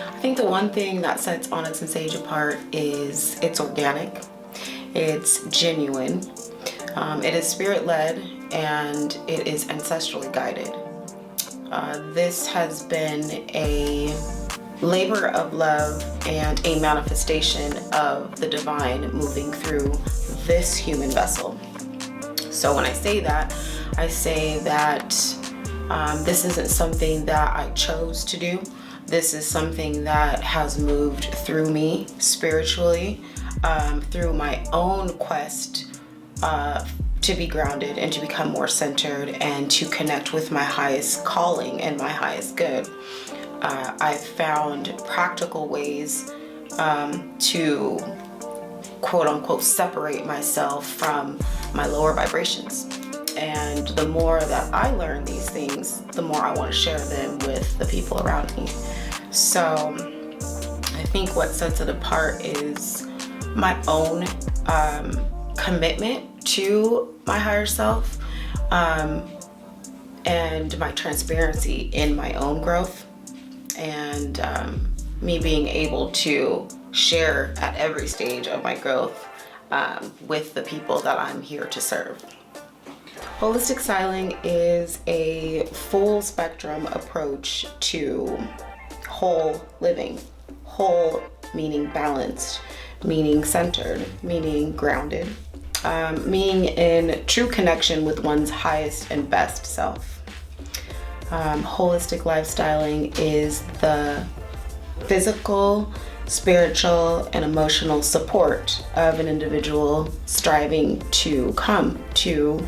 I think the one thing that sets Onyx and Sage apart is it's organic, it's genuine, it is spirit-led, and it is ancestrally guided. This has been a labor of love and a manifestation of the divine moving through this human vessel. So when I say that this isn't something that I chose to do. This is something that has moved through me spiritually, through my own quest to be grounded and to become more centered and to connect with my highest calling and my highest good. I've found practical ways to quote unquote separate myself from my lower vibrations. And the more that I learn these things, the more I want to share them with the people around me. So I think what sets it apart is my own commitment to my higher self, and my transparency in my own growth, and me being able to share at every stage of my growth with the people that I'm here to serve. Holistic styling is a full spectrum approach to whole living. Whole meaning balanced, meaning centered, meaning grounded, meaning in true connection with one's highest and best self. Holistic lifestyling is the physical, spiritual, and emotional support of an individual striving to come to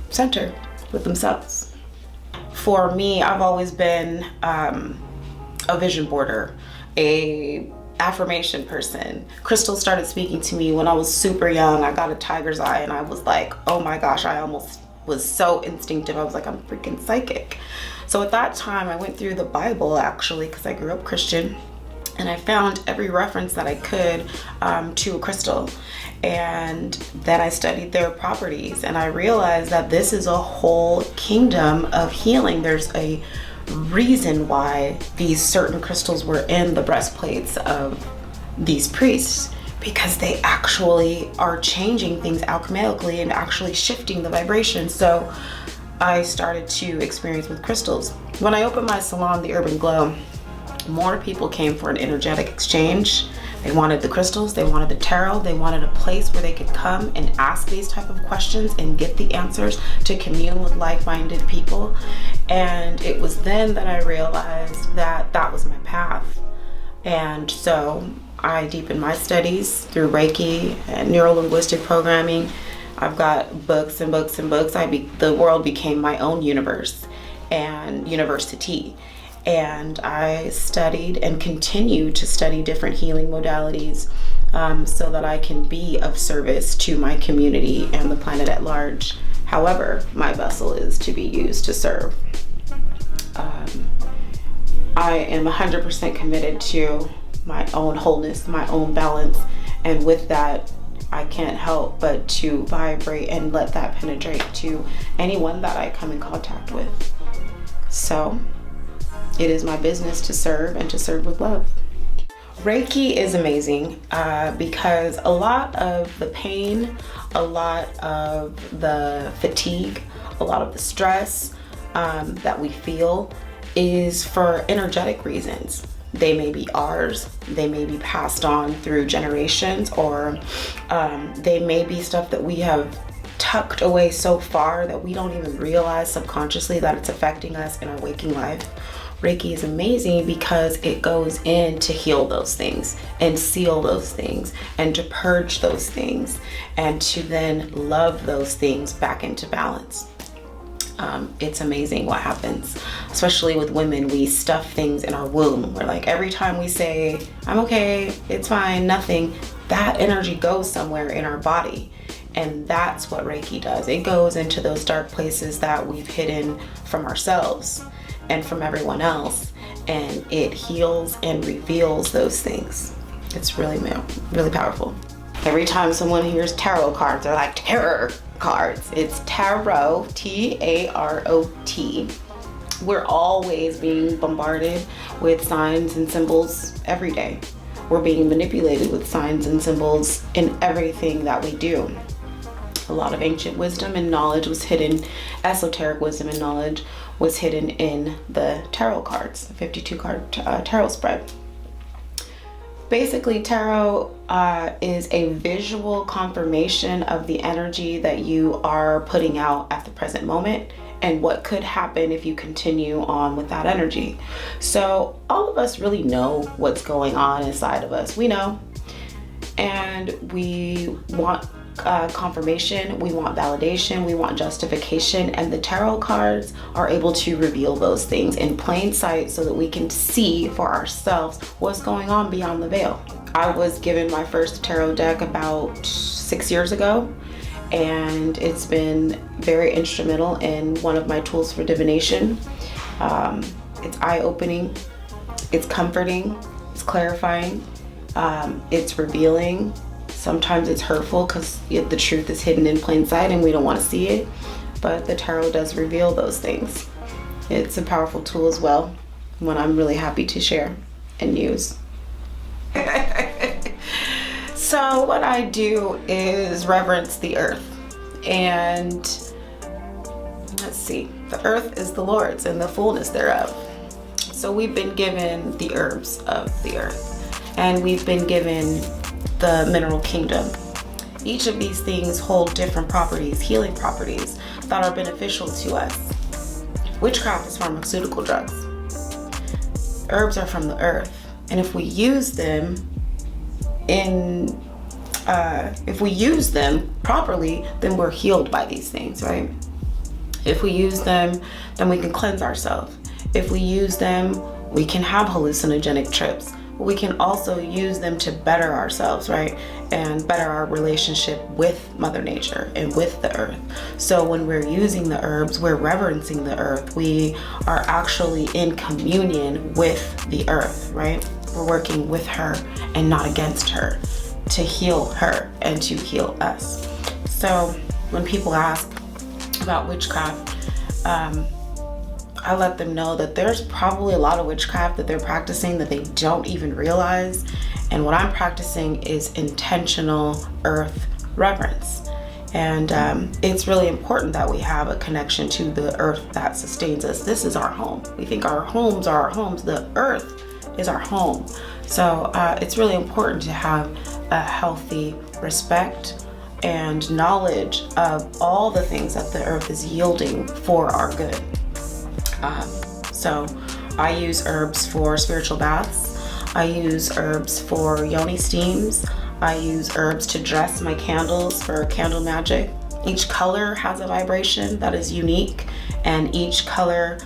center with themselves. For me, I've always been a vision boarder, a affirmation person. Crystal started speaking to me when I was super young. I got a tiger's eye and I was like, oh my gosh, I almost was so instinctive. I was like, I'm freaking psychic. So at that time, I went through the Bible actually, because I grew up Christian, and I found every reference that I could to a crystal. And then I studied their properties, and I realized that this is a whole kingdom of healing. There's a reason why these certain crystals were in the breastplates of these priests, because they actually are changing things alchemically and actually shifting the vibration. So I started to experience with crystals. When I opened my salon, The Urban Glow, more people came for an energetic exchange. They wanted the crystals, they wanted the tarot, they wanted a place where they could come and ask these type of questions and get the answers, to commune with like-minded people. And it was then that I realized that that was my path. And so I deepened my studies through Reiki and neuro-linguistic programming. I've got books and books and books. The world became my own universe and university. And I studied and continue to study different healing modalities so that I can be of service to my community and the planet at large. However, my vessel is to be used to serve. I am 100% committed to my own wholeness, my own balance, and with that, I can't help but to vibrate and let that penetrate to anyone that I come in contact with. So it is my business to serve and to serve with love. Reiki is amazing because a lot of the pain, a lot of the fatigue, a lot of the stress that we feel is for energetic reasons. They may be ours, they may be passed on through generations, or they may be stuff that we have tucked away so far that we don't even realize subconsciously that it's affecting us in our waking life. Reiki is amazing because it goes in to heal those things and seal those things and to purge those things and to then love those things back into balance. It's amazing what happens, especially with women. We stuff things in our womb. We're like, every time we say, I'm okay, it's fine, nothing, that energy goes somewhere in our body. And that's what Reiki does. It goes into those dark places that we've hidden from ourselves and from everyone else, and it heals and reveals those things. It's really, really powerful. Every time someone hears tarot cards, they're like, terror cards. It's tarot, T-A-R-O-T. We're always being bombarded with signs and symbols every day. We're being manipulated with signs and symbols in everything that we do. A lot of ancient wisdom and knowledge was hidden, esoteric wisdom and knowledge was hidden in the tarot cards, the 52 card tarot spread. Basically, tarot is a visual confirmation of the energy that you are putting out at the present moment and what could happen if you continue on with that energy. So all of us really know what's going on inside of us. We know, and we want confirmation, we want validation, we want justification, and the tarot cards are able to reveal those things in plain sight so that we can see for ourselves what's going on beyond the veil. I was given my first tarot deck about 6 years ago, and it's been very instrumental in one of my tools for divination. It's eye-opening, it's comforting, it's clarifying, it's revealing. Sometimes it's hurtful because the truth is hidden in plain sight and we don't want to see it, but the tarot does reveal those things. It's a powerful tool as well, one I'm really happy to share and use. So what I do is reverence the earth, and let's see, the earth is the Lord's and the fullness thereof. So we've been given the herbs of the earth, and we've been given the mineral kingdom. Each of these things hold different properties, healing properties that are beneficial to us. Witchcraft is pharmaceutical drugs. Herbs are from the earth, and if we use them properly, then we're healed by these things, right? If we use them, then we can cleanse ourselves. If we use them, we can have hallucinogenic trips. We can also use them to better ourselves, right? And better our relationship with Mother Nature and with the earth. So when we're using the herbs, we're reverencing the earth. We are actually in communion with the earth, right? We're working with her and not against her to heal her and to heal us. So when people ask about witchcraft, I let them know that there's probably a lot of witchcraft that they're practicing that they don't even realize. And what I'm practicing is intentional earth reverence. And it's really important that we have a connection to the earth that sustains us. This is our home. We think our homes are our homes. The earth is our home. So it's really important to have a healthy respect and knowledge of all the things that the earth is yielding for our good. So I use herbs for spiritual baths. I use herbs for yoni steams. I use herbs to dress my candles for candle magic. Each color has a vibration that is unique, and each color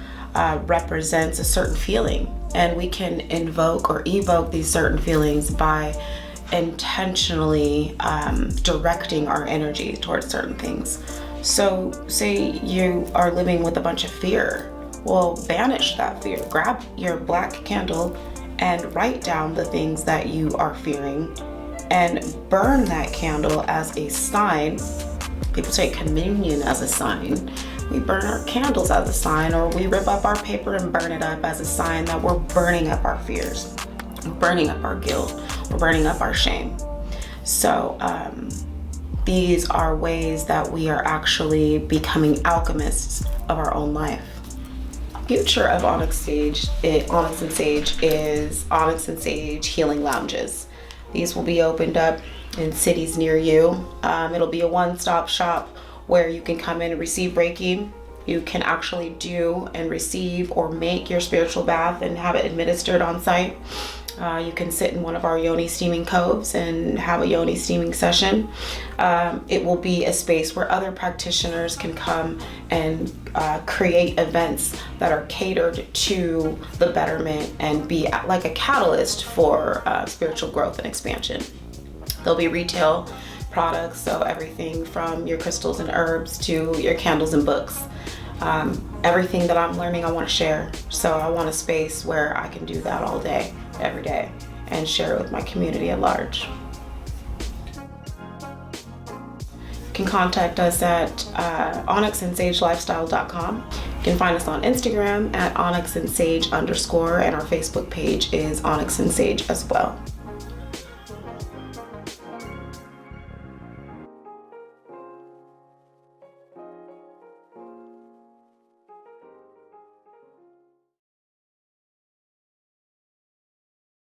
represents a certain feeling. And we can invoke or evoke these certain feelings by intentionally directing our energy towards certain things. So say you are living with a bunch of fear. Well, banish that fear. Grab your black candle and write down the things that you are fearing and burn that candle as a sign. People take communion as a sign. We burn our candles as a sign, or we rip up our paper and burn it up as a sign that we're burning up our fears, we're burning up our guilt, we're burning up our shame. So these are ways that we are actually becoming alchemists of our own life. Future of Onyx Sage, Onyx and Sage, is Onyx and Sage healing lounges. These will be opened up in cities near you. It'll be a one-stop shop where you can come in and receive Reiki. You can actually do and receive or make your spiritual bath and have it administered on site. You can sit in one of our yoni steaming coves and have a yoni steaming session. It will be a space where other practitioners can come and create events that are catered to the betterment and be like a catalyst for spiritual growth and expansion. There'll be retail products, so everything from your crystals and herbs to your candles and books. Everything that I'm learning I want to share. So I want a space where I can do that all day, every day, and share it with my community at large. You can contact us at onyxandsagelifestyle.com. can find us on Instagram at Onyx and Sage _, and our Facebook page is Onyx and Sage as well.